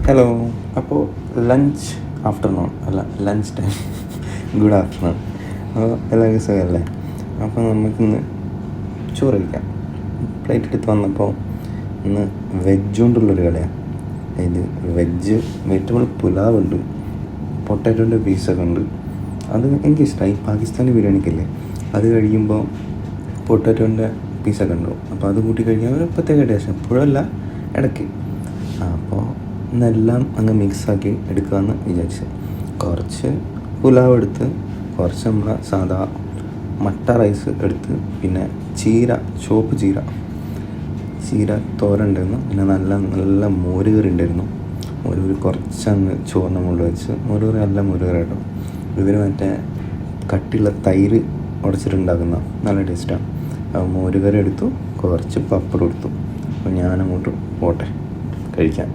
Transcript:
Hello. അപ്പോൾ lunch afternoon അല്ല, lunch time. Good afternoon. അപ്പോൾ എല്ലാവർക്കും സുഖമല്ലേ? അപ്പോൾ നമുക്കിന്ന് ചോറ് കഴിക്കാം. പ്ലേറ്റ് എടുത്ത് വന്നപ്പോൾ ഇന്ന് വെജ് കൊണ്ടുള്ളൊരു കളിയാണ്. അതായത് വെജിറ്റബിൾ പുലാവ് ഉണ്ട്, പൊട്ടാറ്റോൻ്റെ പീസൊക്കെ ഉണ്ട്. അത് എനിക്കിഷ്ടമായി. പാകിസ്ഥാനി ബിരിയാണിക്കല്ലേ, അത് കഴിക്കുമ്പോൾ പൊട്ടാറ്റോൻ്റെ പീസൊക്കെ ഉണ്ടാവും. അപ്പോൾ അത് കൂട്ടി കഴിക്കാൻ ഒരു പ്രത്യേക ടേസ്റ്റ്. എപ്പോഴല്ല, ഇടയ്ക്ക്. അപ്പോൾ ഇന്നെല്ലാം അങ്ങ് മിക്സാക്കി എടുക്കാമെന്ന് വിചാരിച്ചു. കുറച്ച് പുലാവ് എടുത്ത്, കുറച്ച് നമ്മളെ സാധാ മട്ട റൈസ് എടുത്ത്, പിന്നെ ചുവപ്പ് ചീര തോരൻ ഉണ്ടായിരുന്നു. പിന്നെ നല്ല മോര് കറി ഉണ്ടായിരുന്നു. മോര് കറി കുറച്ചങ്ങ് ചോറിന് മുകളിൽ വെച്ച്, മോര് കറി നല്ല മോര് കറി കേട്ടോ. ഇവർ മറ്റേ കട്ടിയുള്ള തൈര് ഉടച്ചിട്ടുണ്ടാക്കുന്ന നല്ല ടേസ്റ്റാണ്. അപ്പോൾ മോര് കറി എടുത്തു, കുറച്ച് പപ്പടം എടുത്തു. അപ്പോൾ ഞാനങ്ങോട്ട് പോട്ടെ കഴിക്കാൻ.